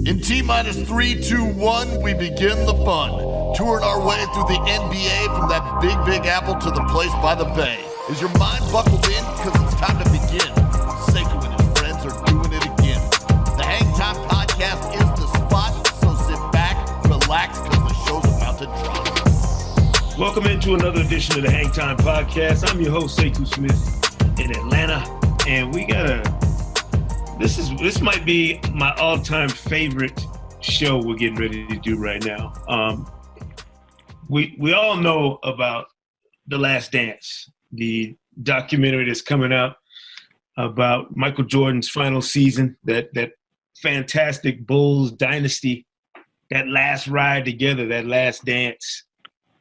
In T-minus 3, 2, 1, we begin the fun. Touring our way through the NBA from that big apple to the place by the bay. Is your mind buckled in? Because it's time to begin. Sekou and his friends are doing it again. The Hang Time Podcast is the spot, so sit back, relax, because the show's about to drop. Welcome into another edition of the Hang Time Podcast. I'm your host, Sekou Smith in Atlanta, and we got This might be my all-time favorite show we're getting ready to do right now. We all know about The Last Dance, the documentary that's coming out about Michael Jordan's final season, that fantastic Bulls dynasty, that last ride together, that last dance.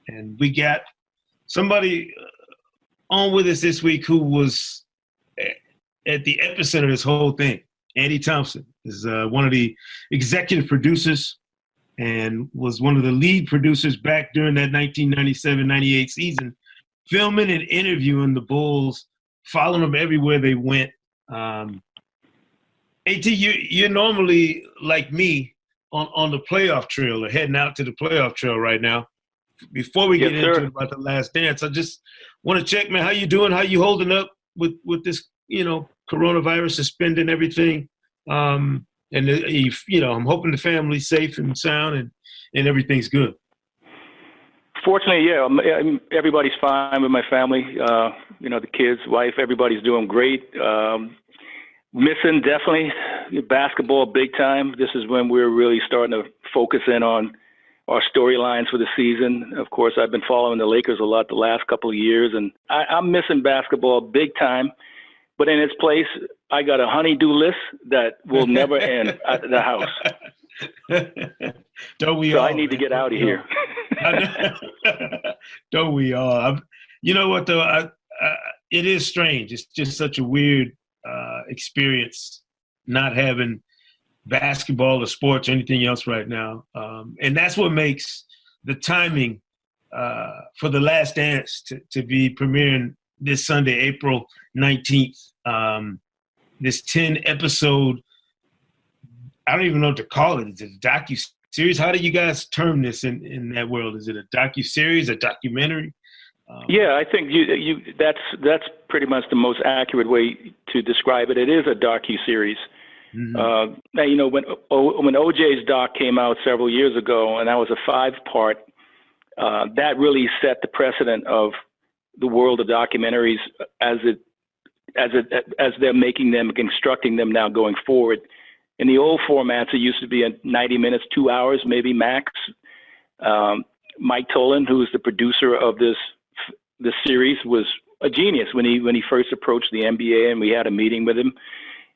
And we got somebody on with us this week who was at the epicenter of this whole thing. Andy Thompson is one of the executive producers and was one of the lead producers back during that 1997-98 season, filming and interviewing the Bulls, following them everywhere they went. AT, you're normally like me on the playoff trail or heading out to the playoff trail right now. Before we get into about The Last Dance, I just want to check, man, how you doing? How you holding up with this, coronavirus suspending everything? I'm hoping the family's safe and sound and everything's good. Fortunately, yeah, everybody's fine with my family. The kids, wife, everybody's doing great. Missing definitely basketball big time. This is when we're really starting to focus in on our storylines for the season. Of course, I've been following the Lakers a lot the last couple of years, and I'm missing basketball big time. But in its place, I got a honey-do list that will never end at the house. Don't we so all? I need to get out of here. Don't we all? You know what, though? It is strange. It's just such a weird experience not having basketball or sports or anything else right now. And that's what makes the timing for The Last Dance to be premiering this Sunday, April 19th. This 10-episode, I don't even know what to call it. Is it a docu-series? How do you guys term this in that world? Is it a docu-series, a documentary? Yeah, I think that's pretty much the most accurate way to describe it. It is a docu-series. Mm-hmm. Now, when OJ's doc came out several years ago, and that was a 5-part, that really set the precedent of the world of documentaries as they're making them, constructing them now going forward. In the old formats, it used to be 90 minutes, 2 hours, maybe max. Mike Tollin, who is the producer of this series, was a genius when he first approached the NBA, and we had a meeting with him,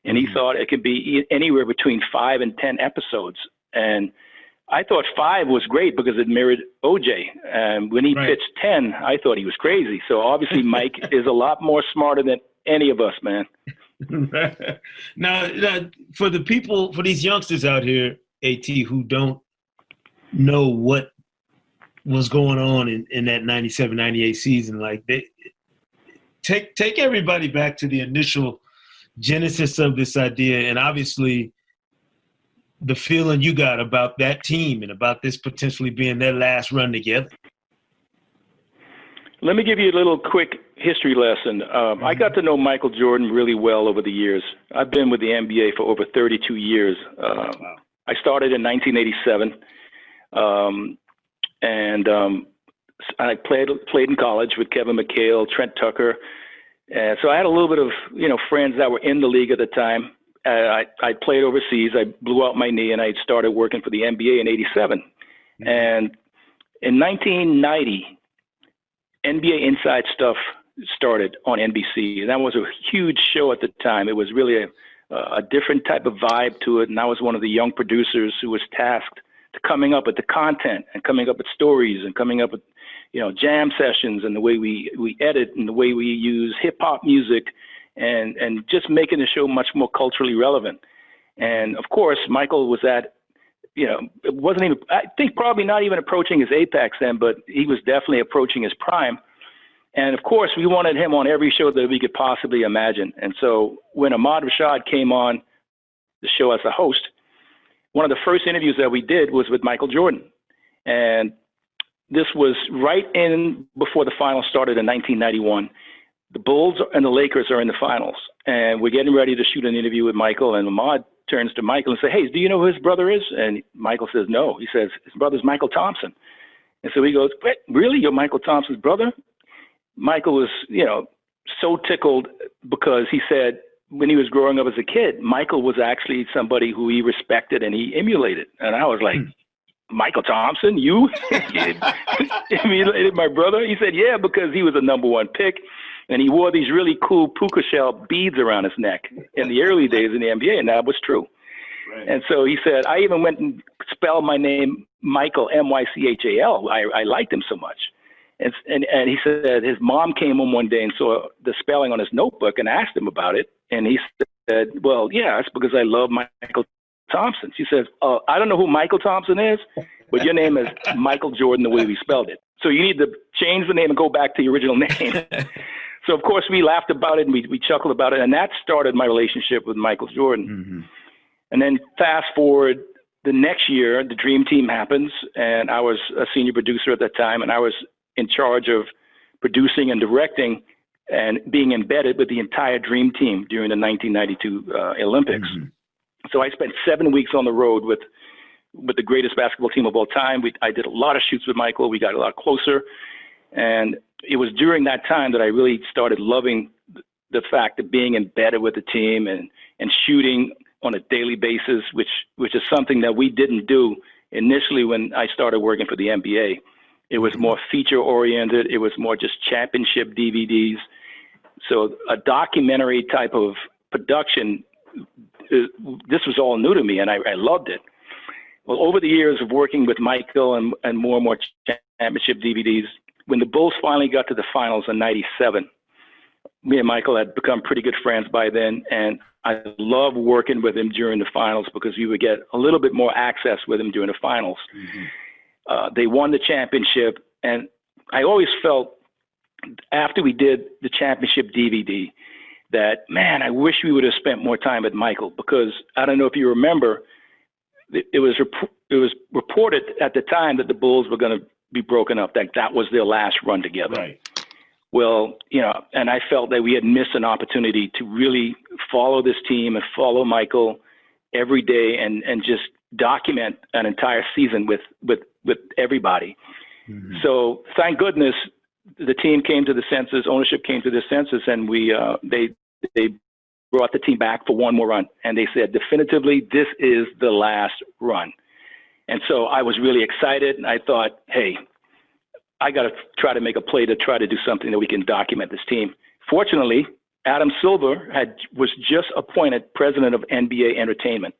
and he thought it could be anywhere between 5 and 10 episodes. And I thought 5 was great because it mirrored OJ. And when he pitched 10, I thought he was crazy. So obviously Mike is a lot more smarter than any of us, man. Now, for these youngsters out here, AT, who don't know what was going on in that 97-98 season, like take everybody back to the initial genesis of this idea, and obviously the feeling you got about that team and about this potentially being their last run together. Let me give you a little quick history lesson. I got to know Michael Jordan really well over the years. I've been with the NBA for over 32 years. I started in 1987, and I played in college with Kevin McHale, Trent Tucker. So I had a little bit of friends that were in the league at the time. I played overseas. I blew out my knee, and I started working for the NBA in '87. Mm-hmm. And in 1990, NBA Inside Stuff started on NBC, and that was a huge show at the time. It was really a different type of vibe to it, and I was one of the young producers who was tasked to coming up with the content and coming up with stories and coming up with jam sessions and the way we edit and the way we use hip-hop music and just making the show much more culturally relevant. And, of course, Michael was at, it wasn't even, I think probably not even approaching his apex then, but he was definitely approaching his prime. And, of course, we wanted him on every show that we could possibly imagine. And so when Ahmad Rashad came on the show as a host, one of the first interviews that we did was with Michael Jordan. And this was right in before the finals started in 1991. The Bulls and the Lakers are in the finals, and we're getting ready to shoot an interview with Michael, and Ahmad turns to Michael and says, "Hey, do you know who his brother is?" And Michael says, "No." He says, "His brother's Michael Thompson." And so he goes, "Wait, really? You're Michael Thompson's brother?" Michael was, so tickled because he said when he was growing up as a kid, Michael was actually somebody who he respected and he emulated. And I was like, "Michael Thompson, you emulated my brother?" He said, "Yeah, because he was a number one pick. And he wore these really cool puka shell beads around his neck in the early days in the NBA, and that was true." Right. And so he said, "I even went and spelled my name Michael, M-Y-C-H-A-L. I liked him so much." And he said his mom came home one day and saw the spelling on his notebook and asked him about it. And he said, "Well, yeah, it's because I love Michael Thompson." She says, "I don't know who Michael Thompson is, but your name is Michael Jordan the way we spelled it. So you need to change the name and go back to your original name." So, of course, we laughed about it and we chuckled about it. And that started my relationship with Michael Jordan. Mm-hmm. And then fast forward the next year, the Dream Team happens. And I was a senior producer at that time. And I was in charge of producing and directing and being embedded with the entire Dream Team during the 1992 Olympics. Mm-hmm. So I spent 7 weeks on the road with the greatest basketball team of all time. I did a lot of shoots with Michael. We got a lot closer. And it was during that time that I really started loving the fact of being embedded with the team and shooting on a daily basis, which is something that we didn't do initially when I started working for the NBA. It was more feature oriented. It was more just championship DVDs. So a documentary type of production, this was all new to me, and I loved it. Well, over the years of working with Michael and more championship DVDs, when the Bulls finally got to the finals in '97, me and Michael had become pretty good friends by then, and I loved working with him during the finals because we would get a little bit more access with him during the finals. Mm-hmm. They won the championship, and I always felt after we did the championship DVD that, man, I wish we would have spent more time with Michael, because I don't know if you remember, it was reported at the time that the Bulls were going to be broken up, that was their last run together. Right. Well, and I felt that we had missed an opportunity to really follow this team and follow Michael every day and just document an entire season with everybody. Mm-hmm. So thank goodness the team came to the senses, ownership came to the senses, and they brought the team back for one more run. And they said, definitively, this is the last run. And so I was really excited, and I thought, hey, I got to try to make a play to try to do something that we can document this team. Fortunately, Adam Silver was just appointed president of NBA Entertainment,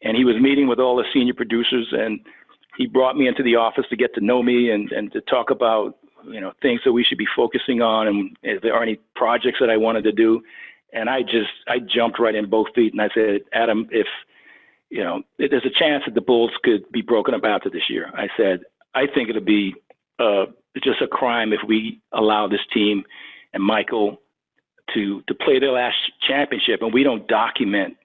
and he was meeting with all the senior producers, and he brought me into the office to get to know me and to talk about things that we should be focusing on, and if there are any projects that I wanted to do. And I jumped right in both feet, and I said, Adam, if there's a chance that the Bulls could be broken up after this year, I said, I think it'll be just a crime if we allow this team and Michael to play their last championship and we don't document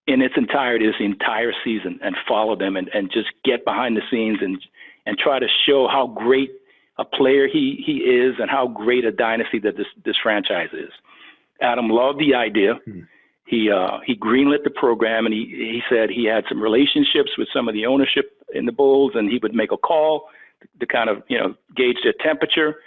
in its entirety this entire season and follow them and just get behind the scenes and try to show how great a player he is and how great a dynasty that this franchise is. Adam loved the idea. Hmm. He greenlit the program, and he said he had some relationships with some of the ownership in the Bulls, and he would make a call to kind of gauge their temperature.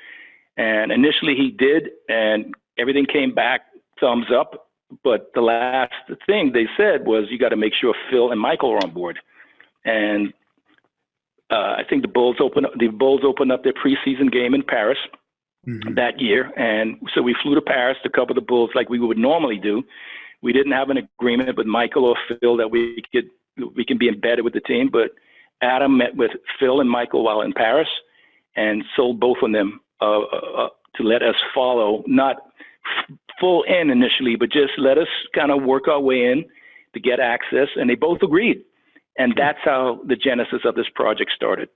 And initially he did, and everything came back thumbs up. But the last thing they said was, you got to make sure Phil and Michael are on board. And I think the Bulls opened up their preseason game in Paris that year, and so we flew to Paris to cover the Bulls like we would normally do. We didn't have an agreement with Michael or Phil that we can be embedded with the team, but Adam met with Phil and Michael while in Paris and sold both of them to let us follow, not full in initially, but just let us kind of work our way in to get access. And they both agreed. And that's how the genesis of this project started.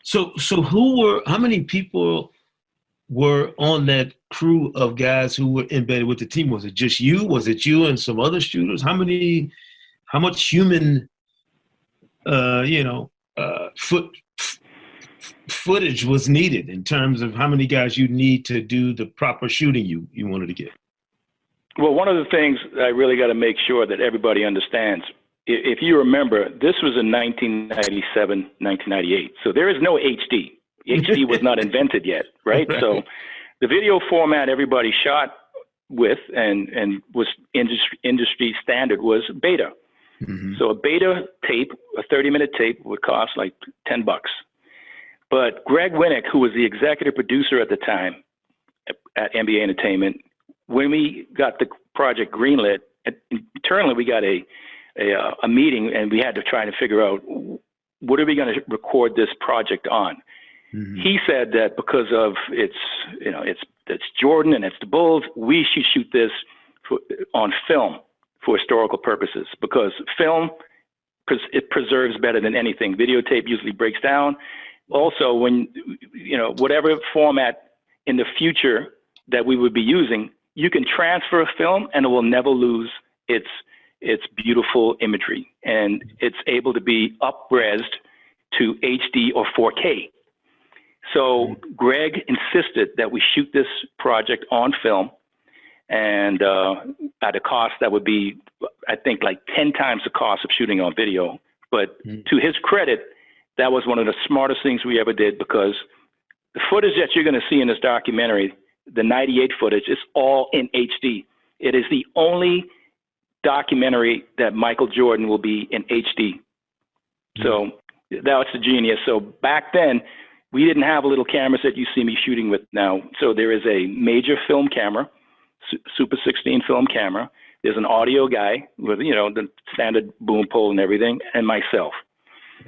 So how many people were on that crew of guys who were embedded with the team? Was it just you? Was it you and some other shooters? How much human you know, footage was needed in terms of how many guys you need to do the proper shooting you wanted to get? Well, one of the things I really got to make sure that everybody understands, if you remember, this was in 1997, 1998. So there is no HD. HD was not invented yet, right? So the video format everybody shot with and was industry standard was beta. Mm-hmm. So a beta tape, a 30-minute tape, would cost like $10. But Greg Winnick, who was the executive producer at the time at NBA Entertainment, when we got the project greenlit, internally we got a meeting, and we had to try to figure out what are we going to record this project on. Mm-hmm. He said that because of it's Jordan and it's the Bulls, we should shoot this on film for historical purposes, because film, it preserves better than anything. Videotape usually breaks down. Also, when, whatever format in the future that we would be using, you can transfer a film and it will never lose its beautiful imagery. And it's able to be up-resed to HD or 4K. So Greg insisted that we shoot this project on film, and at a cost that would be, I think, like 10 times the cost of shooting on video. But to his credit, that was one of the smartest things we ever did, because the footage that you're going to see in this documentary, the 98 footage, is all in HD. It is the only documentary that Michael Jordan will be in HD. So that's the genius. So back then, we didn't have little cameras that you see me shooting with now. So there is a major film camera, Super 16 film camera. There's an audio guy with, the standard boom pole and everything, and myself.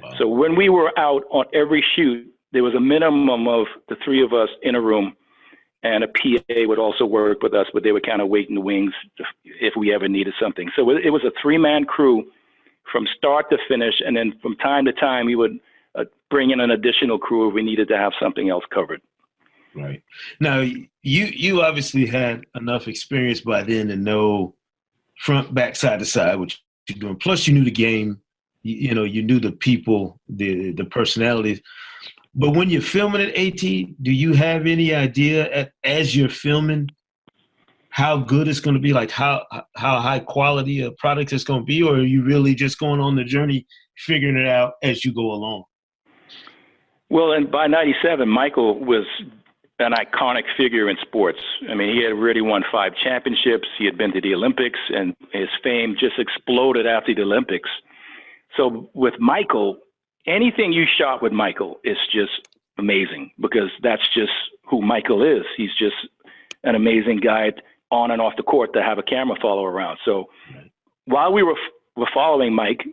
Wow. So when we were out on every shoot, there was a minimum of the three of us in a room, and a PA would also work with us, but they would kind of wait in the wings if we ever needed something. So it was a three-man crew from start to finish, and then from time to time, we would bring in an additional crew if we needed to have something else covered. Right. Now, you obviously had enough experience by then to know front, back, side to side what you're doing. Plus, you knew the game. You knew the people, the personalities. But when you're filming at AT, do you have any idea as you're filming how good it's going to be, like how high quality a product it's going to be, or are you really just going on the journey, figuring it out as you go along? Well, and by 97, Michael was an iconic figure in sports. I mean, he had already won 5 championships. He had been to the Olympics, and his fame just exploded after the Olympics. So with Michael, anything you shot with Michael is just amazing, because that's just who Michael is. He's just an amazing guy on and off the court to have a camera follow around. So while we were following Mike,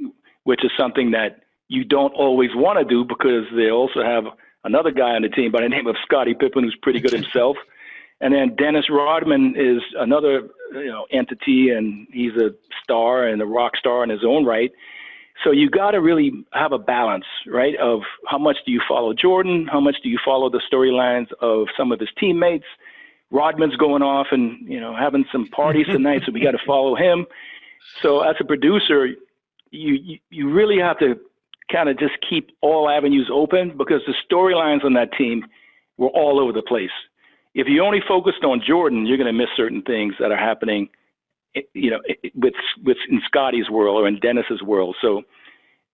which is something that you don't always want to do, because they also have another guy on the team by the name of Scottie Pippen, who's pretty good himself. And then Dennis Rodman is another entity, and he's a star and a rock star in his own right. So you got to really have a balance, right, of how much do you follow Jordan, how much do you follow the storylines of some of his teammates. Rodman's going off and, having some parties tonight, so we got to follow him. So as a producer, you really have to kind of just keep all avenues open, because the storylines on that team were all over the place. If you only focused on Jordan, you're going to miss certain things that are happening, with in Scottie's world or in Dennis's world. So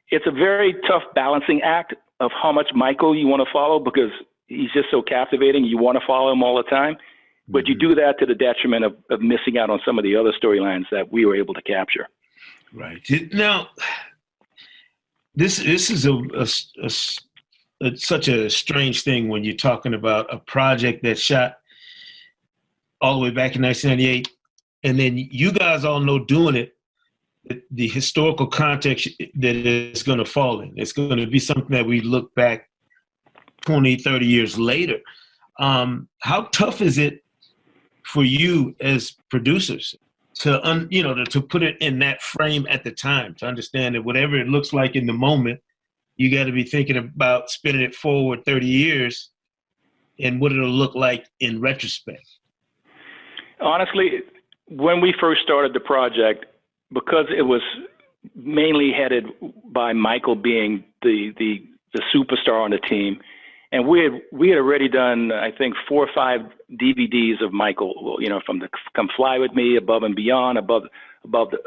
it's a very tough balancing act of how much Michael you want to follow, because he's just so captivating. You want to follow him all the time, but you do that to the detriment of missing out on some of the other storylines that we were able to capture. Right. Now, this is such a strange thing when you're talking about a project that shot all the way back in 1998, and then you guys all know doing it, the historical context that it's going to fall in. It's going to be something that we look back 20, 30 years later. How tough is it for you as producers to put it in that frame at the time, to understand that whatever it looks like in the moment, you got to be thinking about spinning it forward 30 years and what it'll look like in retrospect? Honestly, when we first started the project, because it was mainly headed by Michael being the superstar on the team. And we had already done, I think, 4 or 5 DVDs of Michael, you know, from the Come Fly With Me, Above and Beyond, above the,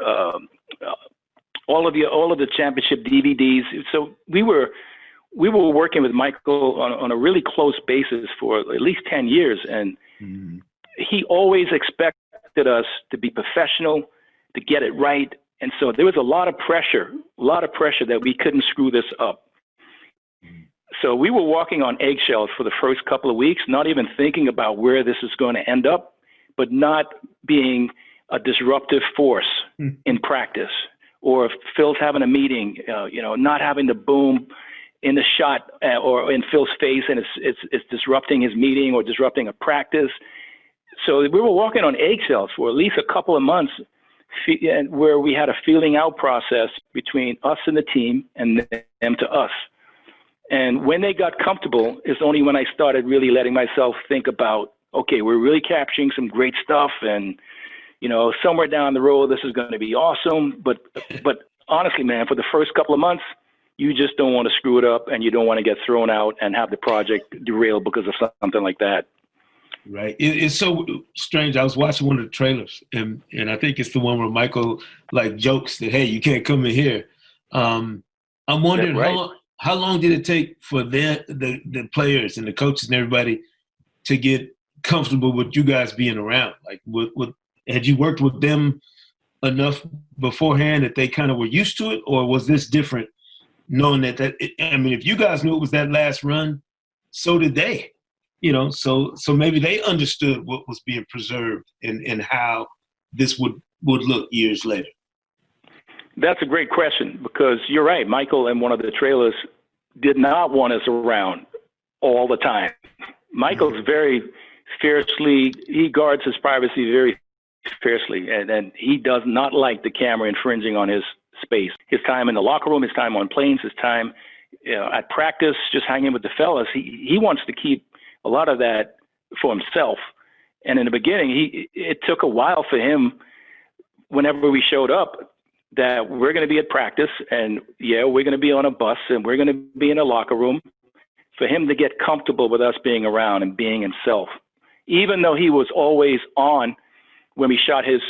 all of the championship DVDs. So we were working with Michael on a really close basis for at least 10 years. And he always expected us to be professional, to get it right. And so there was a lot of pressure that we couldn't screw this up. So we were walking on eggshells for the first couple of weeks, not even thinking about where this is going to end up, but not being a disruptive force in practice. Or if Phil's having a meeting, you know, not having the boom in the shot or in Phil's face, and it's disrupting his meeting or disrupting a practice. So we were walking on eggshells for at least a couple of months, where we had a feeling out process between us and the team and them to us. And when they got comfortable is only when I started really letting myself think about, okay, we're really capturing some great stuff, and you know, somewhere down the road this is going to be awesome. But honestly, man, for the first couple of months, you just don't want to screw it up, and you don't want to get thrown out and have the project derailed because of something like that. Right. It's so strange. I was watching one of the trailers, and I think it's the one where Michael like jokes that, hey, you can't come in here. I'm wondering how long did it take for the players and the coaches and everybody to get comfortable with you guys being around? Like, had you worked with them enough beforehand that they kind of were used to it, or was this different, knowing I mean, if you guys knew it was that last run, so did they. You know, so maybe they understood what was being preserved and how this would look years later. That's a great question, because you're right. Michael in one of the trailers did not want us around all the time. Michael's very fiercely, he guards his privacy very fiercely, and he does not like the camera infringing on his space. His time in the locker room, his time on planes, his time at practice, just hanging with the fellas. He wants to keep a lot of that for himself. And in the beginning, it took a while for him, whenever we showed up, that we're going to be at practice, and we're going to be on a bus, and we're going to be in a locker room, for him to get comfortable with us being around and being himself. Even though he was always on when we shot his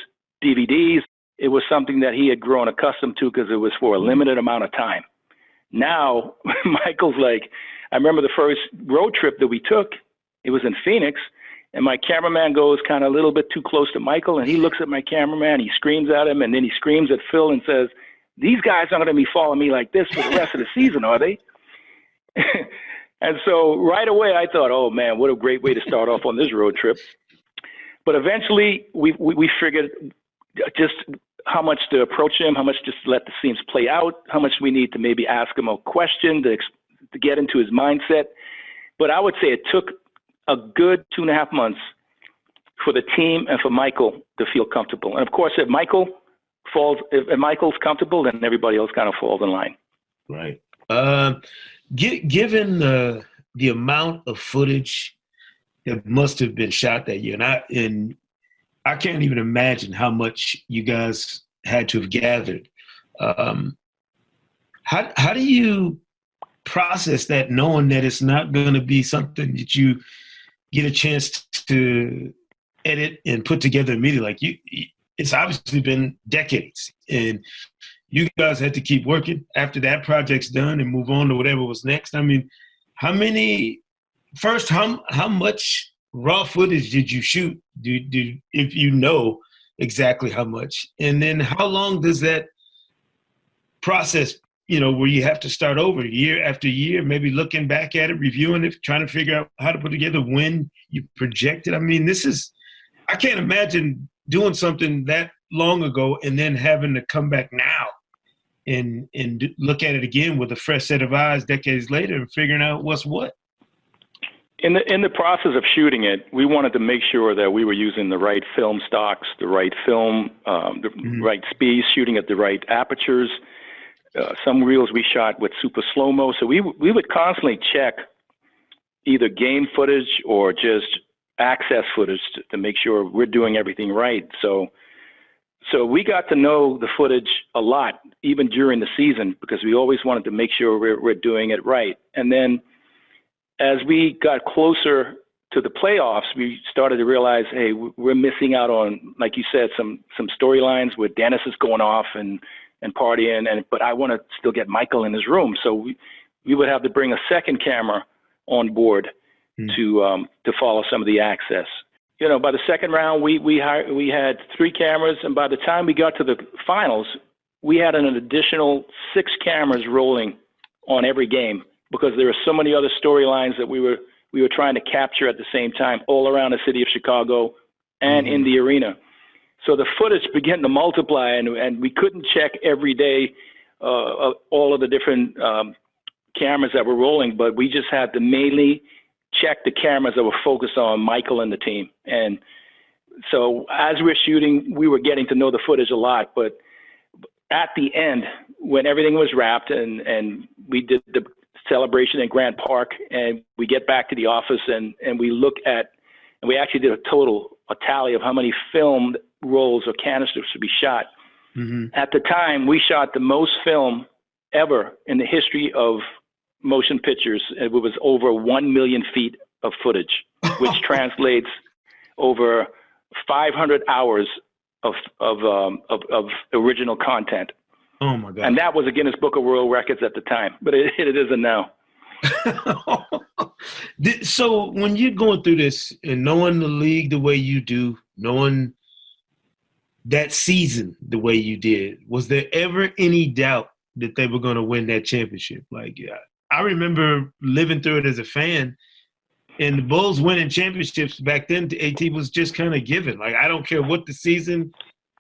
DVDs, it was something that he had grown accustomed to because it was for a limited amount of time. Now, Michael's like, I remember the first road trip that we took, it was in Phoenix, and my cameraman goes kind of a little bit too close to Michael, and he looks at my cameraman, he screams at him, and then he screams at Phil and says, these guys aren't going to be following me like this for the rest of the season, are they? And so right away I thought, oh man, what a great way to start off on this road trip. But eventually we figured just how much to approach him, how much just to let the scenes play out, how much we need to maybe ask him a question to get into his mindset. But I would say it took a good 2.5 months for the team and for Michael to feel comfortable. And of course, if Michael's comfortable, then everybody else kind of falls in line. Right. Given the amount of footage that must have been shot that year, and I can't even imagine how much you guys had to have gathered. How do you process that, knowing that it's not going to be something that you get a chance to edit and put together immediately? Like it's obviously been decades, and you guys had to keep working after that project's done and move on to whatever was next. I mean, how much raw footage did you shoot? If you know exactly how much, and then how long does that process, where you have to start over year after year, maybe looking back at it, reviewing it, trying to figure out how to put together when you project it? I mean, I can't imagine doing something that long ago and then having to come back now and look at it again with a fresh set of eyes decades later and figuring out what's what. In the process of shooting it, we wanted to make sure that we were using the right film stocks, the right film, right speed, shooting at the right apertures. Some reels we shot with super slow-mo. So we would constantly check either game footage or just access footage to make sure we're doing everything right. So So we got to know the footage a lot, even during the season, because we always wanted to make sure we're doing it right. And then as we got closer to the playoffs, we started to realize, hey, we're missing out on, like you said, some storylines where Dennis is going off and partying, but I want to still get Michael in his room. So we would have to bring a second camera on board to follow some of the access. You know, by the second round, we had 3 cameras, and by the time we got to the finals, we had an additional 6 cameras rolling on every game, because there were so many other storylines that we were trying to capture at the same time, all around the city of Chicago and in the arena. So the footage began to multiply, and we couldn't check every day all of the different cameras that were rolling, but we just had to mainly check the cameras that were focused on Michael and the team. And so as we're shooting, we were getting to know the footage a lot. But at the end, when everything was wrapped and we did the celebration in Grant Park, and we get back to the office and we look at, and we actually did a tally of how many film rolls or canisters to be shot. At the time, we shot the most film ever in the history of motion pictures. It was over 1 million feet of footage, which translates over 500 hours of original content. Oh my God! And that was a Guinness Book of World Records at the time, but it isn't now. So when you're going through this and knowing the league the way you do, knowing that season the way you did, was there ever any doubt that they were going to win that championship? Like, I remember living through it as a fan, and the Bulls winning championships back then to AT was just kind of given. Like, I don't care what the season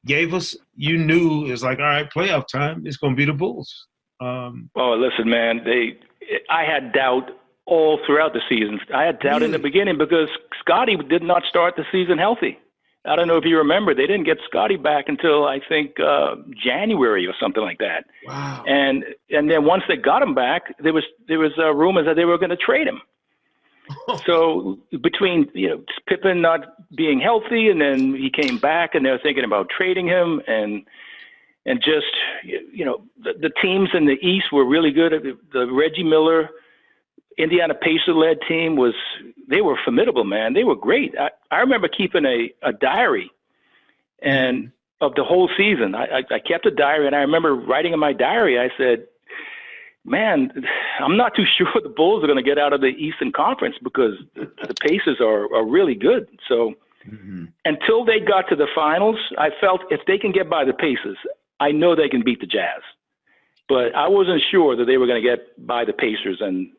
gave us, you knew it was like, all right, playoff time, it's going to be the Bulls. Oh, listen, man, I had doubt all throughout the season. I had doubt in the beginning because Scotty did not start the season healthy. I don't know if you remember, they didn't get Scotty back until I think January or something like that. Wow. And then once they got him back, there was rumors that they were going to trade him. So between Pippen not being healthy, and then he came back, and they were thinking about trading him, and just the teams in the East were really good. The Reggie Miller, Indiana Pacer-led team they were formidable, man. They were great. I remember keeping a diary and of the whole season. I kept a diary, and I remember writing in my diary, I said, man, I'm not too sure the Bulls are going to get out of the Eastern Conference because the Pacers are really good. So until they got to the finals, I felt if they can get by the Pacers, I know they can beat the Jazz. But I wasn't sure that they were going to get by the Pacers. And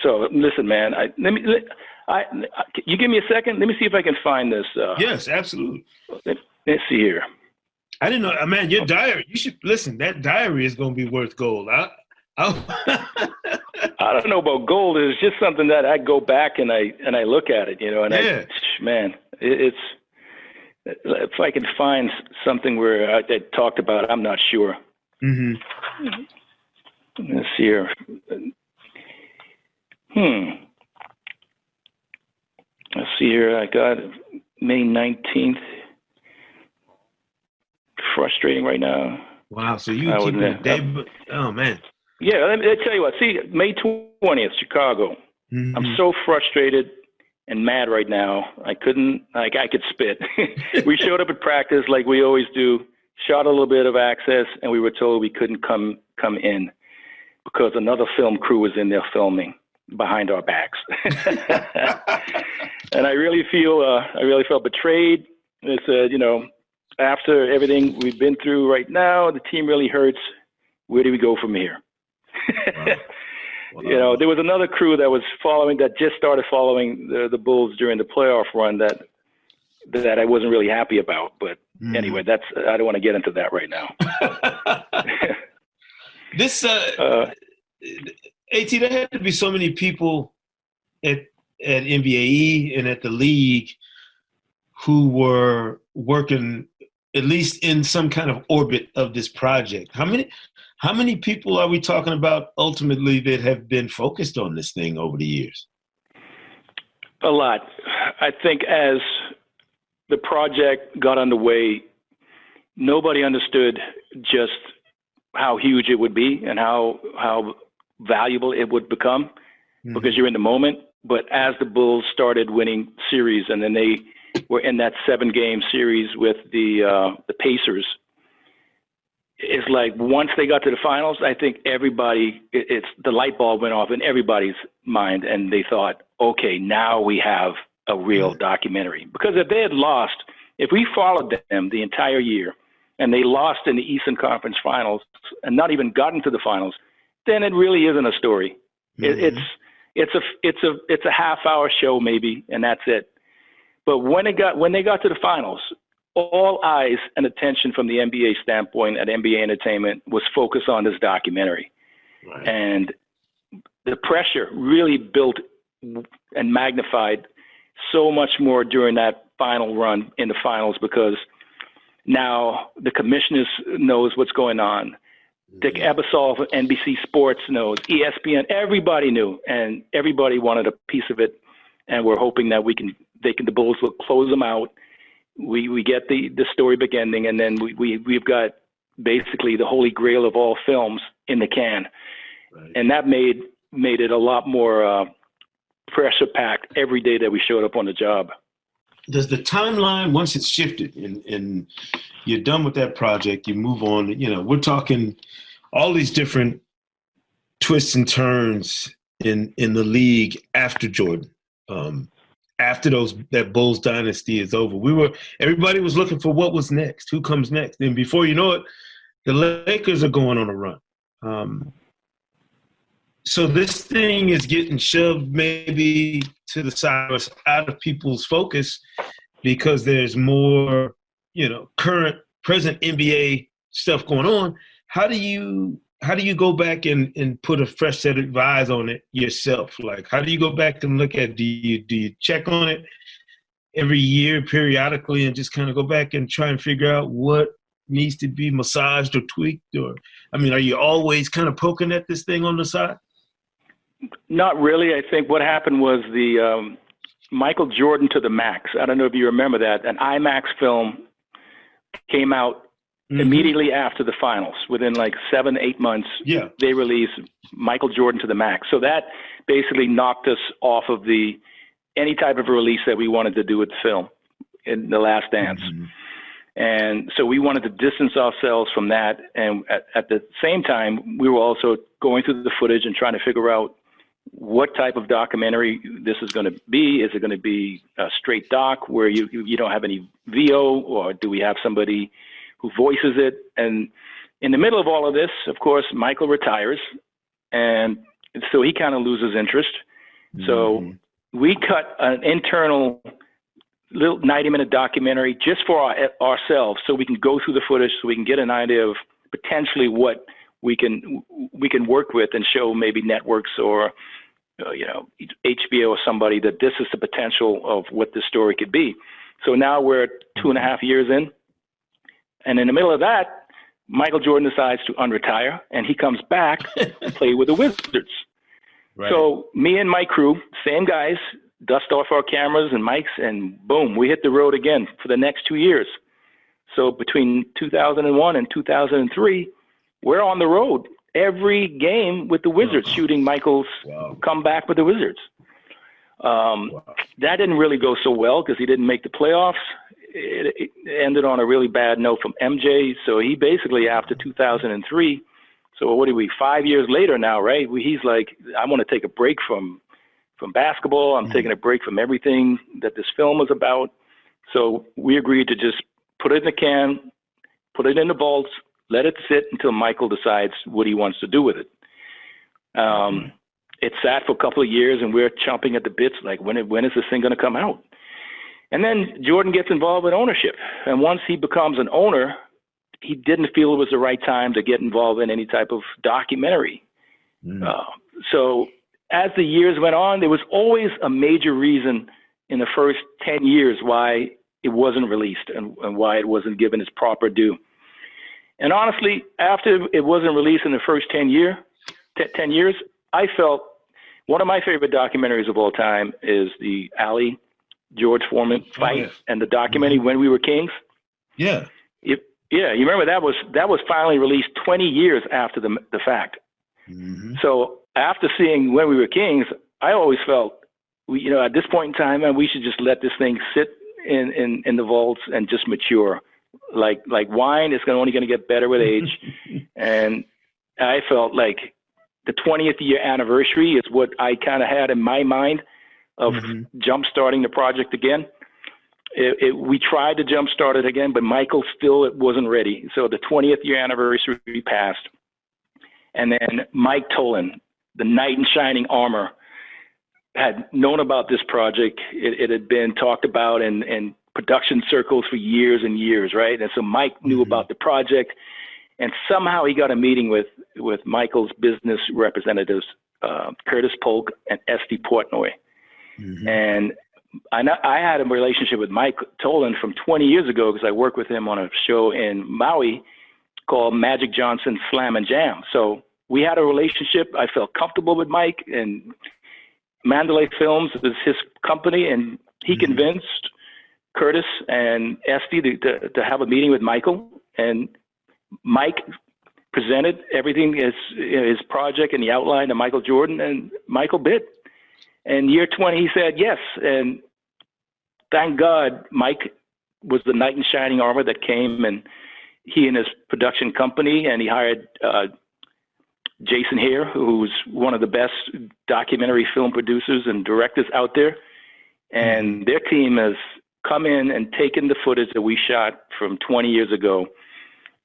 so, listen, man, you give me a second. Let me see if I can find this. Yes, absolutely. Let's see here. I didn't know, man, your diary, you should, listen, that diary is going to be worth gold. I don't know about gold. It's just something that I go back and I look at it, and it's if I can find something where I talked about it, I'm not sure. Let's see here. Let's see here. I got May 19th. Frustrating right now. Wow. So you keep it day, oh man. Yeah, let me tell you what. See, May 20th, Chicago. I'm so frustrated and mad right now. I could spit. We showed up at practice like we always do, shot a little bit of access, and we were told we couldn't come in because another film crew was in there filming behind our backs. And I really felt betrayed. I said, after everything we've been through right now, the team really hurts. Where do we go from here? Wow. There was another crew that just started following the Bulls during the playoff run that I wasn't really happy about. But anyway, I don't want to get into that right now. This AT, there had to be so many people at NBAE and at the league who were working at least in some kind of orbit of this project. How many people are we talking about ultimately that have been focused on this thing over the years? A lot. I think as the project got underway, nobody understood just how huge it would be and how valuable it would become because you're in the moment. But as the Bulls started winning series, and then they were in that 7-game series with the Pacers, it's like once they got to the finals, I think it's the light bulb went off in everybody's mind, and they thought, okay, now we have a real documentary. Because if they had lost, if we followed them the entire year, and they lost in the Eastern Conference Finals and not even gotten to the finals, then it really isn't a story. It's a half-hour show maybe, and that's it. But when they got to the finals, all eyes and attention from the NBA standpoint at NBA Entertainment was focused on this documentary. Right. And the pressure really built and magnified so much more during that final run in the finals, because now the commissioners knows what's going on. Dick Ebersol of NBC Sports knows. ESPN, everybody knew, and everybody wanted a piece of it. And we're hoping that the Bulls will close them out. We get the story beginning, and then we've got basically the holy grail of all films in the can. Right. And that made it a lot more pressure packed every day that we showed up on the job. Does the timeline, once it's shifted and you're done with that project, you move on, we're talking all these different twists and turns in the league after Jordan, after that Bulls dynasty is over. Everybody was looking for what was next, who comes next. And before you know it, the Lakers are going on a run. So this thing is getting shoved maybe to the side or out of people's focus because there's more, present NBA stuff going on. How do you go back and put a fresh set of eyes on it yourself? Like, how do you go back and look at? Do you check on it every year periodically and just kind of go back and try and figure out what needs to be massaged or tweaked? Or, are you always kind of poking at this thing on the side? Not really. I think what happened was the Michael Jordan to the Max. I don't know if you remember that. An IMAX film came out immediately after the finals. Within like 7-8 months, they released Michael Jordan to the Max. So that basically knocked us off of any type of release that we wanted to do with the film in The Last Dance. And so we wanted to distance ourselves from that. And at the same time, we were also going through the footage and trying to figure out what type of documentary this is going to be. Is it going to be a straight doc where you don't have any VO, or do we have somebody who voices it? And in the middle of all of this, of course, Michael retires, and so he kind of loses interest. So we cut an internal little 90-minute documentary just for ourselves, so we can go through the footage, so we can get an idea of potentially what we can work with and show maybe networks or HBO or somebody that this is the potential of what this story could be. So now we're 2.5 years in, and in the middle of that, Michael Jordan decides to unretire, and he comes back and play with the Wizards. Right. So me and my crew, same guys, dust off our cameras and mics, and boom, we hit the road again for the next 2 years. So between 2001 and 2003, we're on the road every game with the Wizards, shooting Michael's comeback with the Wizards. That didn't really go so well because he didn't make the playoffs. It ended on a really bad note from MJ. So he basically, after 2003, so what are we, 5 years later now, right? He's like, I want to take a break from basketball. I'm taking a break from everything that this film was about. So we agreed to just put it in the can, put it in the vaults, let it sit until Michael decides what he wants to do with it. It sat for a couple of years, and we're chomping at the bits, like, when is this thing going to come out? And then Jordan gets involved with ownership. And once he becomes an owner, he didn't feel it was the right time to get involved in any type of documentary. So as the years went on, there was always a major reason in the first 10 years why it wasn't released and why it wasn't given its proper due. And honestly, after it wasn't released in the first 10 years, I felt one of my favorite documentaries of all time is the George Foreman fight and the documentary When We Were Kings. Yeah. Yeah, you remember that was finally released 20 years after the fact. Mm-hmm. So after seeing When We Were Kings, I always felt, at this point in time, man, we should just let this thing sit in the vaults and just mature. Like wine, it's only going to get better with age. And I felt like the 20th year anniversary is what I kind of had in my mind of jump-starting the project again. We tried to jump-start it again, but Michael still wasn't ready. So the 20th year anniversary passed. And then Mike Tolan, the knight in shining armor, had known about this project. It had been talked about in production circles for years and years, right? And so Mike knew about the project, and somehow he got a meeting with Michael's business representatives, Curtis Polk and Esty Portnoy. And I had a relationship with Mike Tolan from 20 years ago because I worked with him on a show in Maui called Magic Johnson Slam and Jam. So we had a relationship. I felt comfortable with Mike, and Mandalay Films is his company, and he convinced Curtis and Esty to have a meeting with Michael, and Mike presented everything as his project and the outline to Michael Jordan, and Michael bid. And year 20, he said yes, and thank God Mike was the knight in shining armor that came, and he and his production company, and he hired Jason Hare, who's one of the best documentary film producers and directors out there. And their team has come in and taken the footage that we shot from 20 years ago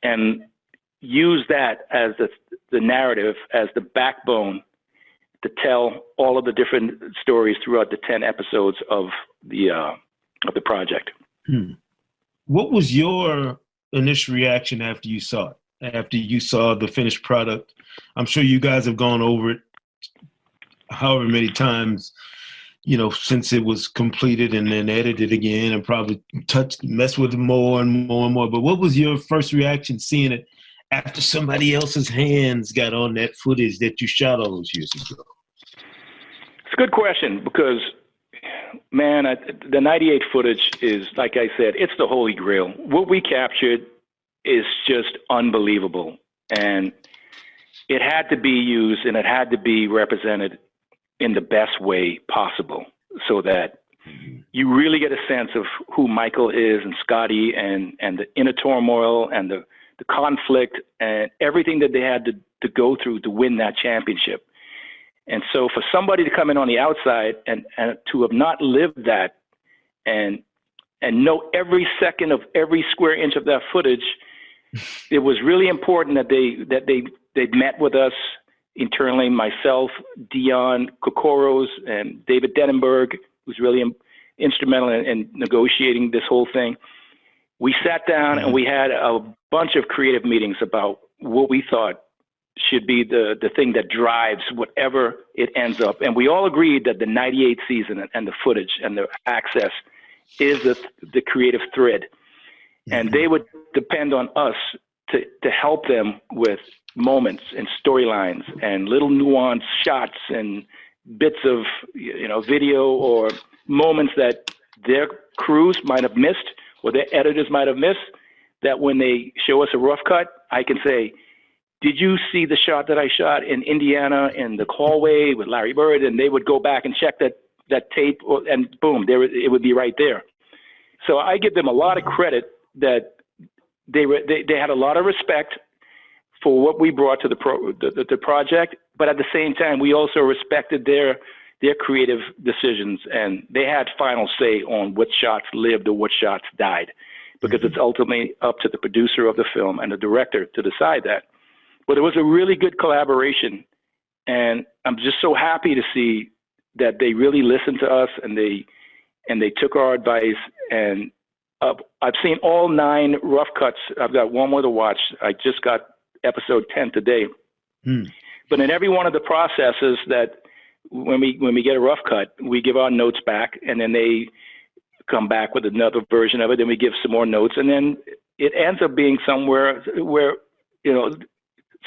and used that as the narrative, as the backbone to tell all of the different stories throughout the 10 episodes of the project. What was your initial reaction after you saw it? After you saw the finished product? I'm sure you guys have gone over it however many times, since it was completed, and then edited again and probably messed with it more and more and more. But what was your first reaction seeing it after somebody else's hands got on that footage that you shot all those years ago? It's a good question because, man, the 98 footage is, like I said, it's the holy grail. What we captured is just unbelievable. And it had to be used and it had to be represented in the best way possible so that you really get a sense of who Michael is and Scotty and the inner turmoil and the conflict and everything that they had to go through to win that championship. And so for somebody to come in on the outside and to have not lived that and know every second of every square inch of that footage, it was really important that they met with us internally, myself, Dion Kokoros, and David Denenberg, who's really instrumental in negotiating this whole thing. We sat down and we had a bunch of creative meetings about what we thought should be the thing that drives whatever it ends up. And we all agreed that the 98 season and the footage and the access is the creative thread. And they would depend on us to help them with moments and storylines and little nuanced shots and bits of video or moments that their crews might have missed or their editors might have missed, that when they show us a rough cut, I can say, did you see the shot that I shot in Indiana in the hallway with Larry Bird? And they would go back and check that tape, and boom, it would be right there. So I give them a lot of credit that they had a lot of respect for what we brought to the project, but at the same time, we also respected their creative decisions, and they had final say on what shots lived or what shots died, because it's ultimately up to the producer of the film and the director to decide that. But it was a really good collaboration, and I'm just so happy to see that they really listened to us and they took our advice. And I've seen all 9 rough cuts. I've got one more to watch. I just got episode 10 today. But in every one of the processes that when we get a rough cut, we give our notes back, and then they come back with another version of it. Then we give some more notes, and then it ends up being somewhere where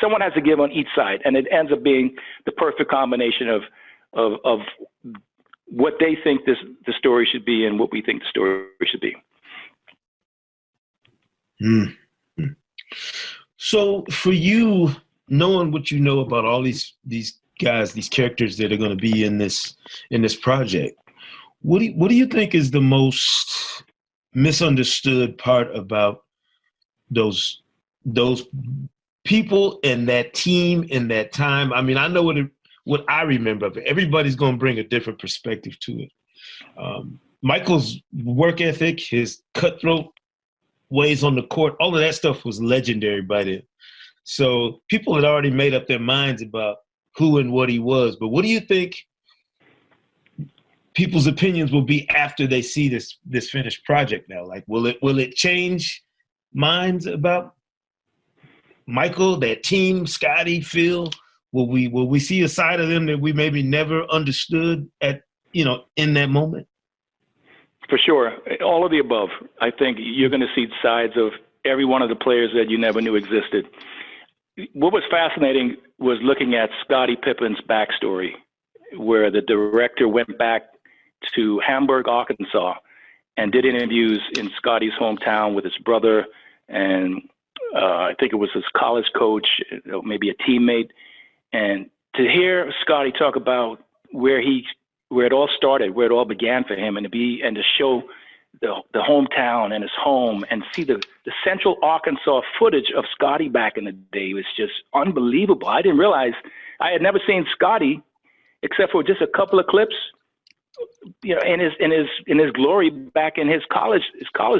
someone has to give on each side, and it ends up being the perfect combination of what they think the story should be and what we think the story should be. So for you, knowing what you know about all these guys, these characters that are going to be in this project, what do you think is the most misunderstood part about those people and that team in that time? I mean, I know what I remember of it. Everybody's going to bring a different perspective to it. Michael's work ethic, his cutthroat ways on the court, all of that stuff was legendary by then. So people had already made up their minds about who and what he was. But what do you think people's opinions will be after they see this finished project now? Like, will it change minds about Michael, that team, Scotty, Phil? Will we see a side of them that we maybe never understood in that moment? For sure. All of the above. I think you're going to see sides of every one of the players that you never knew existed. What was fascinating was looking at Scottie Pippen's backstory, where the director went back to Hamburg, Arkansas, and did interviews in Scottie's hometown with his brother and I think it was his college coach, maybe a teammate. And to hear Scottie talk about where it all started, where it all began for him, and to show the hometown and his home, and see the Central Arkansas footage of Scottie back in the day was just unbelievable. I didn't realize I had never seen Scottie except for just a couple of clips, in his glory back in his college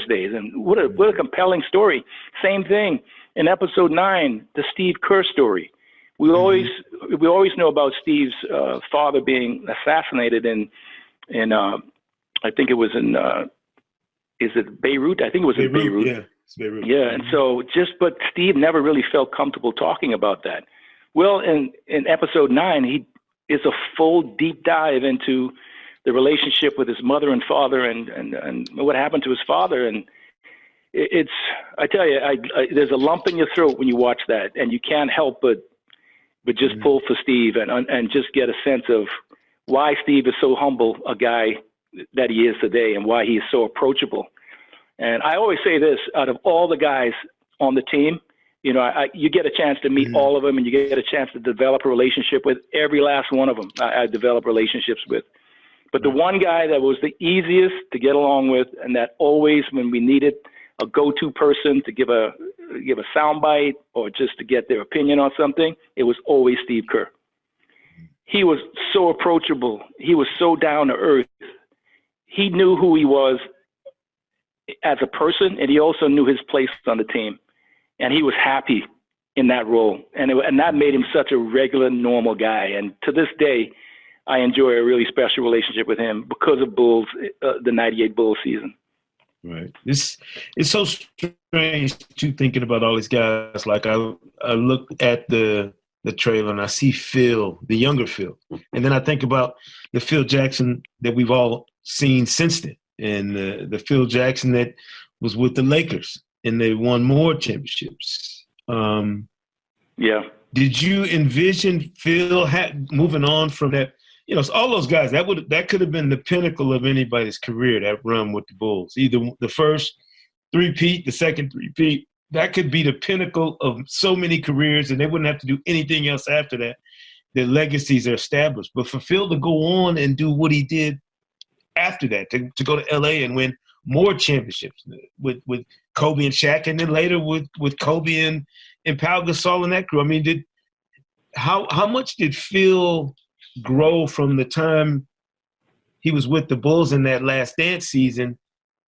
days. And what a compelling story. Same thing in episode 9, the Steve Kerr story. We always know about Steve's father being assassinated in I think it was in is it Beirut? I think it was in Beirut. Yeah, it's Beirut. Yeah, and so but Steve never really felt comfortable talking about that. Well, in episode 9, he is a full deep dive into the relationship with his mother and father, and what happened to his father. And I tell you, there's a lump in your throat when you watch that, and you can't help but just pull for Steve and just get a sense of why Steve is so humble a guy that he is today, and why he is so approachable. And I always say this: out of all the guys on the team, you get a chance to meet all of them, and you get a chance to develop a relationship with every last one of them. I develop relationships with. But the one guy that was the easiest to get along with, and that always, when we needed a go-to person to give a soundbite or just to get their opinion on something, it was always Steve Kerr. He was so approachable. He was so down to earth. He knew who he was as a person, and he also knew his place on the team. And he was happy in that role. And that made him such a regular, normal guy. And to this day, I enjoy a really special relationship with him because of the 98 Bulls season. Right. It's so strange too, thinking about all these guys. Like I look at the trailer and I see Phil, the younger Phil. And then I think about the Phil Jackson that we've all seen since then, and the Phil Jackson that was with the Lakers and they won more championships. Yeah. Did you envision Phil moving on from that? All those guys, that could have been the pinnacle of anybody's career, that run with the Bulls. Either the first three-peat, the second three-peat, that could be the pinnacle of so many careers, and they wouldn't have to do anything else after that. Their legacies are established. But for Phil to go on and do what he did after that, to go to L.A. and win more championships with Kobe and Shaq, and then later with Kobe and Pau Gasol and that crew. I mean, how much did Phil grow from the time he was with the Bulls in that Last Dance season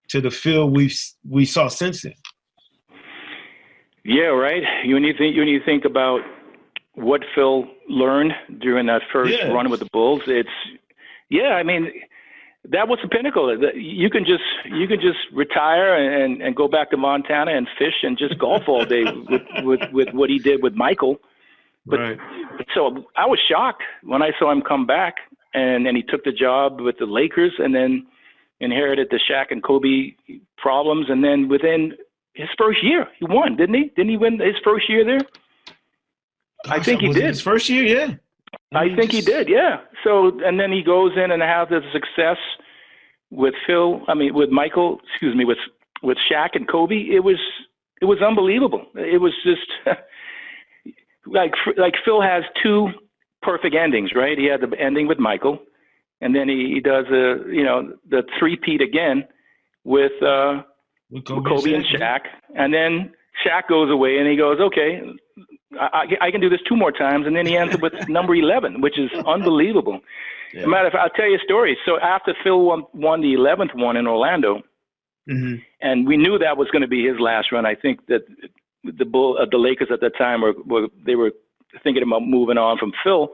to the Phil we saw since then? Yeah, right. When you think about what Phil learned during that first run with the Bulls, I mean, that was the pinnacle. You can just retire and go back to Montana and fish and just golf all day with what he did with Michael. But right. So I was shocked when I saw him come back, and then he took the job with the Lakers, and then inherited the Shaq and Kobe problems. And then within his first year, he won, didn't he? Didn't he win his first year there? Gosh, I think he did. His first year, yeah. I think he did, yeah. So, and then he goes in and has the success with Michael, with Shaq and Kobe. It was It was unbelievable. It was just like Phil has two perfect endings, right? He had the ending with Michael, and then he does the three-peat again with Kobe and Shaq, and then Shaq goes away, and he goes, okay, I can do this 2 more times, and then he ends up with number 11, which is unbelievable. Yeah. Matter of fact, I'll tell you a story. So after Phil won the 11th one in Orlando, and we knew that was going to be his last run. I think that the Lakers at that time were thinking about moving on from Phil.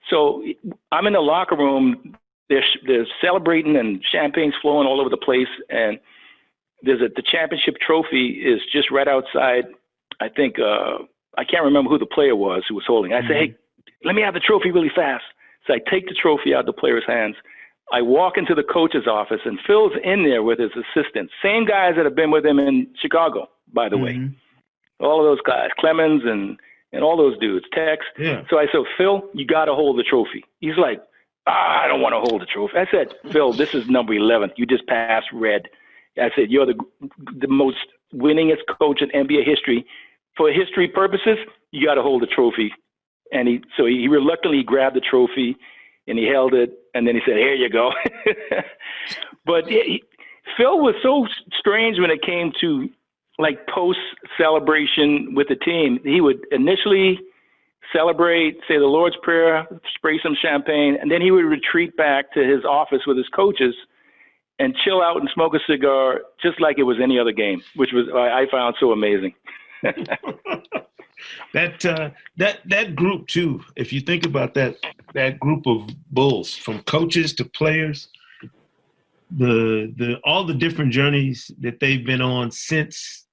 So I'm in the locker room. They're celebrating and champagne's flowing all over the place, and the championship trophy is just right outside. I think I can't remember who the player was who was holding. I say, hey, let me have the trophy really fast. So I take the trophy out of the player's hands. I walk into the coach's office, and Phil's in there with his assistants, same guys that have been with him in Chicago, by the way. All of those guys, Clemens and all those dudes, Tex. Yeah. So I said, Phil, you got to hold the trophy. He's like, I don't want to hold the trophy. I said, Phil, this is number 11. You just passed red. I said, you're the most winningest coach in NBA history. For history purposes, you got to hold the trophy. And he reluctantly grabbed the trophy, and he held it, and then he said, here you go. But Phil was so strange when it came to like post-celebration with the team. He would initially celebrate, say the Lord's Prayer, spray some champagne, and then he would retreat back to his office with his coaches and chill out and smoke a cigar just like it was any other game, which was I found so amazing. That group too, if you think about that group of Bulls, from coaches to players, all the different journeys that they've been on since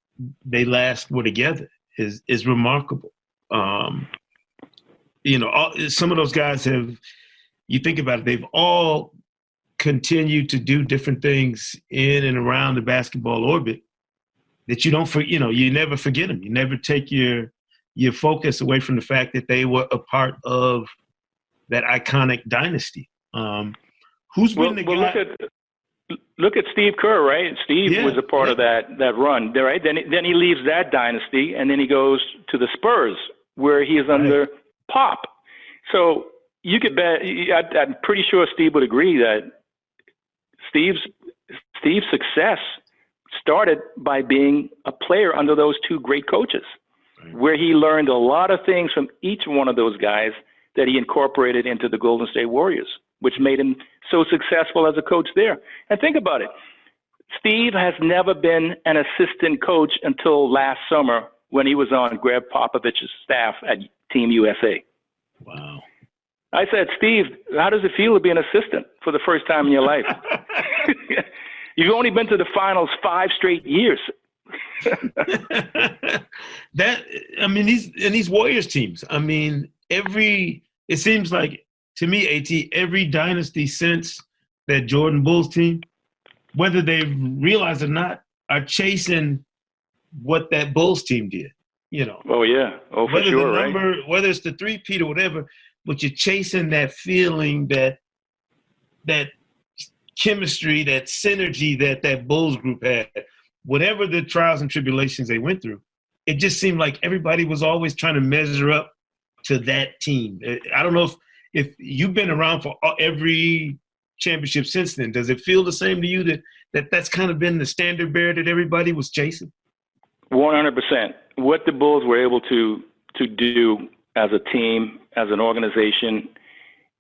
they last were together is remarkable. Some of those guys you think about it, they've all continued to do different things in and around the basketball orbit that you don't you never forget them. You never take your focus away from the fact that they were a part of that iconic dynasty. Who's been the guy? Look at Steve Kerr, right? Steve was a part of that run, right? Then he leaves that dynasty, and then he goes to the Spurs, where he is under Pop. So you could bet. I'm pretty sure Steve would agree that Steve's success started by being a player under those two great coaches, where he learned a lot of things from each one of those guys that he incorporated into the Golden State Warriors, which made him so successful as a coach there. And think about it. Steve has never been an assistant coach until last summer when he was on Greg Popovich's staff at Team USA. Wow. I said, Steve, how does it feel to be an assistant for the first time in your life? You've only been to the finals 5 straight years. These Warriors teams, it seems like, to me, AT, every dynasty since that Jordan Bulls team, whether they realize it or not, are chasing what that Bulls team did. Oh yeah. Oh, for sure, right? Whether it's the three-peat or whatever, but you're chasing that feeling, that chemistry, that synergy that Bulls group had. Whatever the trials and tribulations they went through, it just seemed like everybody was always trying to measure up to that team. I don't know if you've been around for every championship since then. Does it feel the same to you that's kind of been the standard bearer that everybody was chasing? 100%. What the Bulls were able to do as a team, as an organization,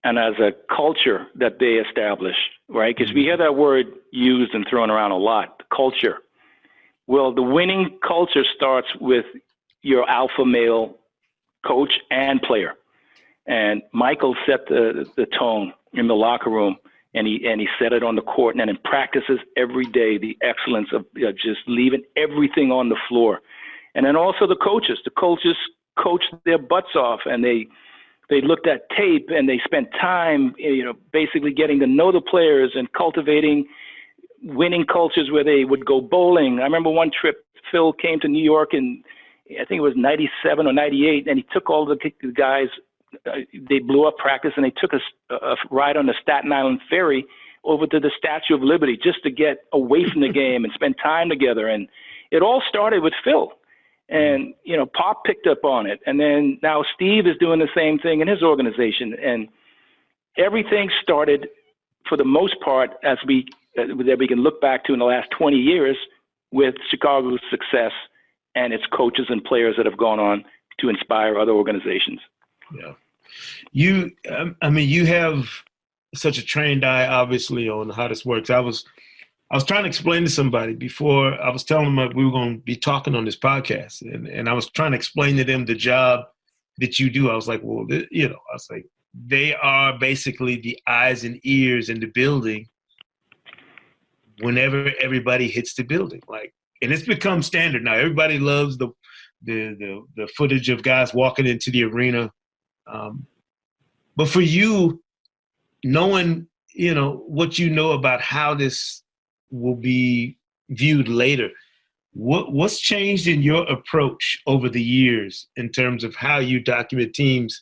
and as a culture that they established, right? Because we hear that word used and thrown around a lot, culture. Well, the winning culture starts with your alpha male coach and player. And Michael set the tone in the locker room, and he set it on the court, and then in practices every day, the excellence of just leaving everything on the floor. And then also the coaches coached their butts off, and they looked at tape, and they spent time, basically getting to know the players and cultivating winning cultures where they would go bowling. I remember one trip, Phil came to New York, and I think it was 97 or 98, and he took all the guys. They blew up practice, and they took a ride on the Staten Island ferry over to the Statue of Liberty just to get away from the game and spend time together. And it all started with Phil. And, Pop picked up on it. And then now Steve is doing the same thing in his organization. And everything started, for the most part, that we can look back to in the last 20 years with Chicago's success and its coaches and players that have gone on to inspire other organizations. Yeah. You have such a trained eye, obviously, on how this works. I was trying to explain to somebody before. I was telling them we were going to be talking on this podcast, and I was trying to explain to them the job that you do. I was like, well, they are basically the eyes and ears in the building whenever everybody hits the building. And it's become standard now. Everybody loves the footage of guys walking into the arena. But for you, knowing, what you know about how this will be viewed later, what's changed in your approach over the years in terms of how you document teams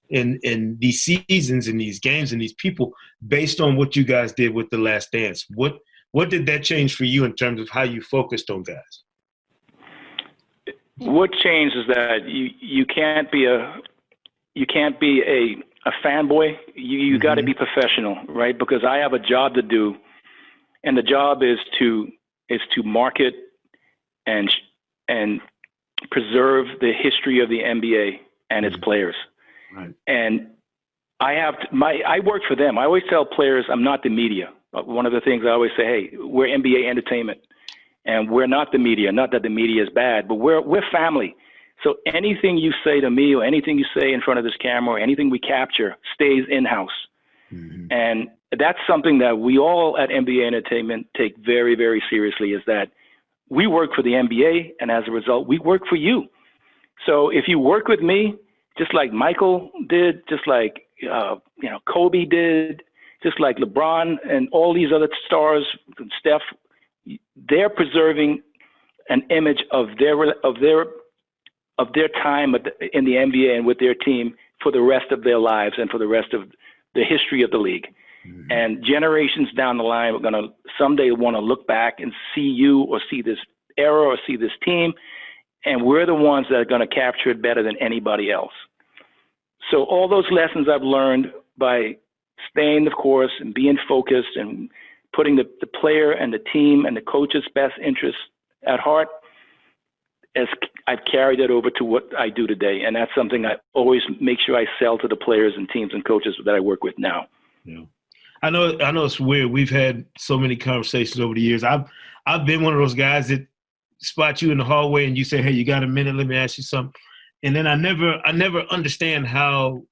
in these seasons and these games and these people based on what you guys did with The Last Dance? What did that change for you in terms of how you focused on guys? What changed is that you can't be a fanboy. You got to be professional, right? Because I have a job to do, and the job is to market and preserve the history of the NBA and its players. Right. And I work for them. I always tell players I'm not the media. One of the things I always say, hey, we're NBA entertainment, and we're not the media. Not that the media is bad, but we're family. So anything you say to me or anything you say in front of this camera or anything we capture stays in-house. Mm-hmm. And that's something that we all at NBA Entertainment take very, very seriously, is that we work for the NBA, and as a result, we work for you. So if you work with me, just like Michael did, just like Kobe did, just like LeBron and all these other stars, Steph, they're preserving an image of their time in the NBA and with their team for the rest of their lives and for the rest of the history of the league. Mm-hmm. And generations down the line are going to someday want to look back and see you or see this era or see this team, and we're the ones that are going to capture it better than anybody else. So all those lessons I've learned by staying the course and being focused and putting the player and the team and the coach's best interests at heart, as I've carried it over to what I do today. And that's something I always make sure I sell to the players and teams and coaches that I work with now. Yeah. I know it's weird. We've had so many conversations over the years. I've been one of those guys that spot you in the hallway and you say, hey, you got a minute? Let me ask you something. And then I never understand how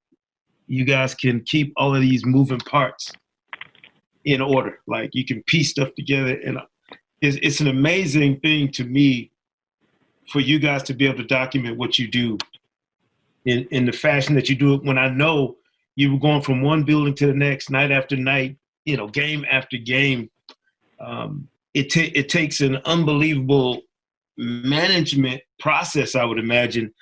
you guys can keep all of these moving parts in order. Like, you can piece stuff together. And it's an amazing thing to me for you guys to be able to document what you do in the fashion that you do it, when I know you were going from one building to the next, night after night, game after game. It takes an unbelievable management process, I would imagine,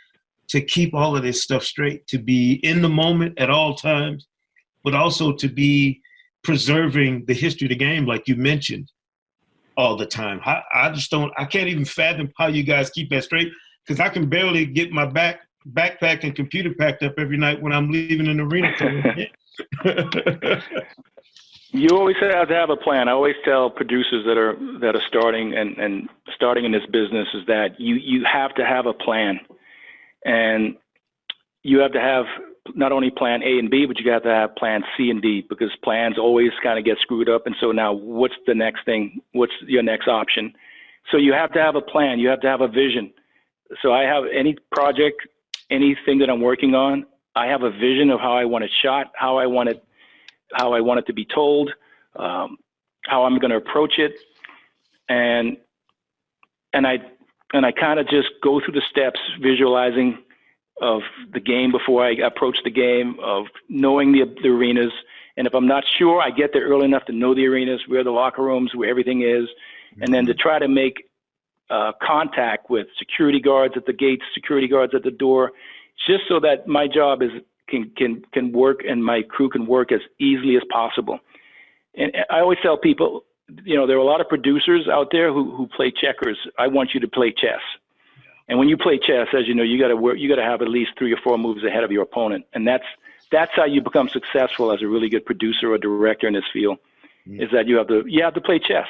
to keep all of this stuff straight, to be in the moment at all times, but also to be preserving the history of the game, like you mentioned, all the time. I can't even fathom how you guys keep that straight, because I can barely get my backpack and computer packed up every night when I'm leaving an arena. You always have to have a plan. I always tell producers that are starting and starting in this business is that you have to have a plan. And you have to have not only plan A and B, but you have to have plan C and D, because plans always kind of get screwed up. And so now what's the next thing? What's your next option? So you have to have a plan. You have to have a vision. So I have any project, anything that I'm working on, I have a vision of how I want it shot, how I want it to be told, how I'm going to approach it. And I kind of just go through the steps, visualizing of the game before I approach the game, of knowing the arenas. And if I'm not sure, I get there early enough to know the arenas, where the locker rooms, where everything is, mm-hmm. and then to try to make contact with security guards at the gates, security guards at the door, just so that my job can work and my crew can work as easily as possible. And I always tell people, there are a lot of producers out there who play checkers. I want you to play chess. And when you play chess, as you know, you got to have at least 3 or 4 moves ahead of your opponent, and that's how you become successful as a really good producer or director in this field. Is that you have to play chess,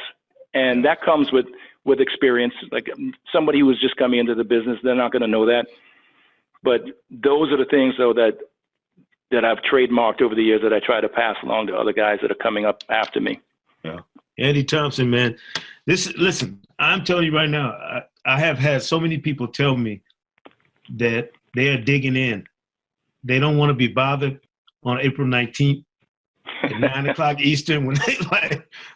and that comes with experience. Like somebody who was just coming into the business, they're not going to know that. But those are the things, though, that I've trademarked over the years that I try to pass along to other guys that are coming up after me. Yeah, Andy Thompson, man. Listen, I'm telling you right now, I have had so many people tell me that they are digging in. They don't want to be bothered on April 19th at 9 o'clock Eastern when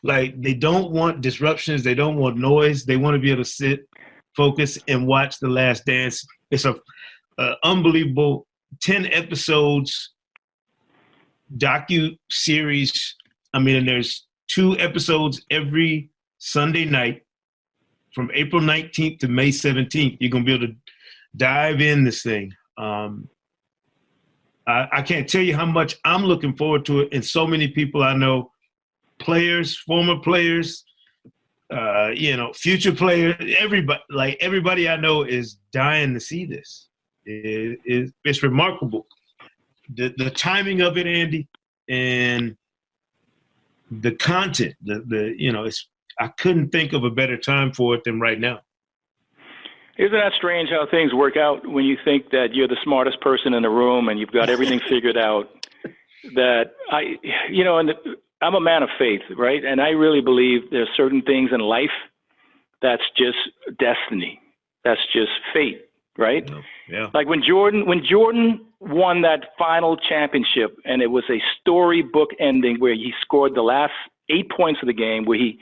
they they don't want disruptions. They don't want noise. They want to be able to sit, focus, and watch The Last Dance. It's a unbelievable 10 episodes docu-series. I mean, and there's 2 episodes every Sunday night from April 19th to May 17th. You're going to be able to dive in this thing. I can't tell you how much I'm looking forward to it. And so many people I know, players, former players, future players, everybody I know is dying to see this. It's remarkable. The timing of it, Andy, and the content, I couldn't think of a better time for it than right now. Isn't that strange how things work out when you think that you're the smartest person in the room and you've got everything figured out? That I'm a man of faith, right? And I really believe there's certain things in life that's just destiny. That's just fate, right? Yeah. Like when Jordan won that final championship, and it was a storybook ending where he scored the last 8 points of the game, where he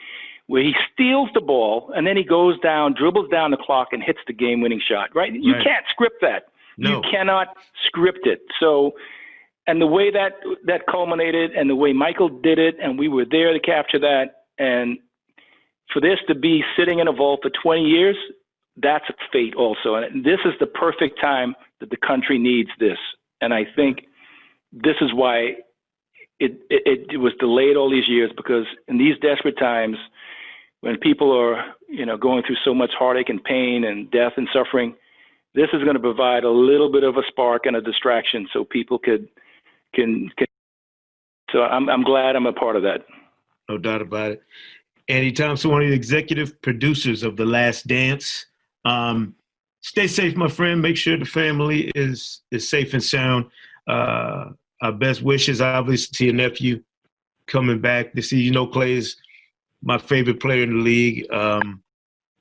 steals the ball and then he goes down, dribbles down the clock and hits the game-winning shot, right? You can't script that. No. You cannot script it. So, and the way that culminated and the way Michael did it, and we were there to capture that, and for this to be sitting in a vault for 20 years, that's fate also. And this is the perfect time that the country needs this. And I think this is why it was delayed all these years, because in these desperate times, when people are, going through so much heartache and pain and death and suffering, this is going to provide a little bit of a spark and a distraction so people can. So I'm glad I'm a part of that. No doubt about it. Andy Thompson, one of the executive producers of The Last Dance. Stay safe, my friend. Make sure the family is safe and sound. Our best wishes, obviously, to your nephew coming back to see. Clay is my favorite player in the league.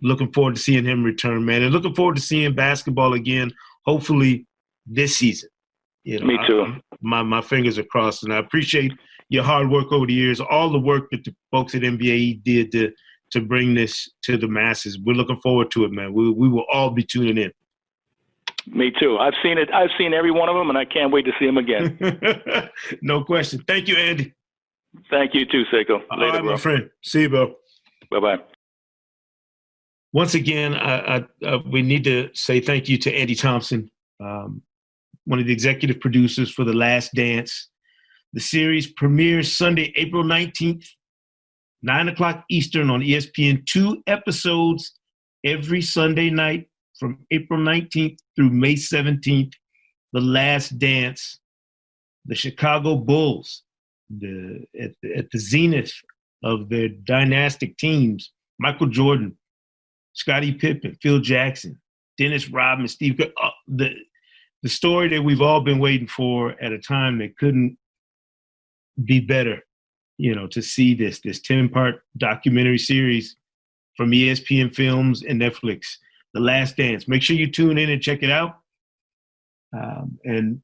Looking forward to seeing him return, man. And looking forward to seeing basketball again, hopefully this season. Me too. My fingers are crossed, and I appreciate your hard work over the years, all the work that the folks at NBA did to bring this to the masses. We're looking forward to it, man. We will all be tuning in. Me too. I've seen it. I've seen every one of them, and I can't wait to see them again. No question. Thank you, Andy. Thank you too, Seiko. All Later, right, bro. my friend. See you, bro. Bye-bye. Once again, we need to say thank you to Andy Thompson, one of the executive producers for The Last Dance. The series premieres Sunday, April 19th, 9 o'clock Eastern on ESPN. 2 episodes every Sunday night from April 19th through May 17th. The Last Dance. The Chicago Bulls, at the zenith of their dynastic teams, Michael Jordan, Scottie Pippen, Phil Jackson, Dennis Rodman, Steve Kerr, the story that we've all been waiting for at a time that couldn't be better, to see this 10-part documentary series from ESPN Films and Netflix, The Last Dance. Make sure you tune in and check it out. And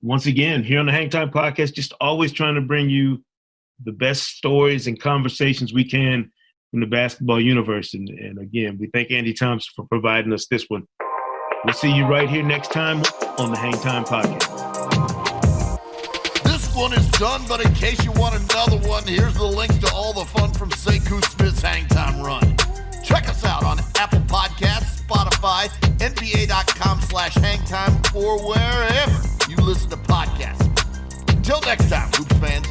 once again, here on the Hang Time Podcast, just always trying to bring you the best stories and conversations we can from the basketball universe. And again, we thank Andy Thompson for providing us this one. We'll see you right here next time on the Hang Time Podcast. This one is done, but in case you want another one, here's the links to all the fun from Sekou Smith's Hang Time Run. Check us out on Apple Podcasts, Spotify, NBA.com/hangtime, or wherever you listen to podcasts. Until next time, Hoops fans.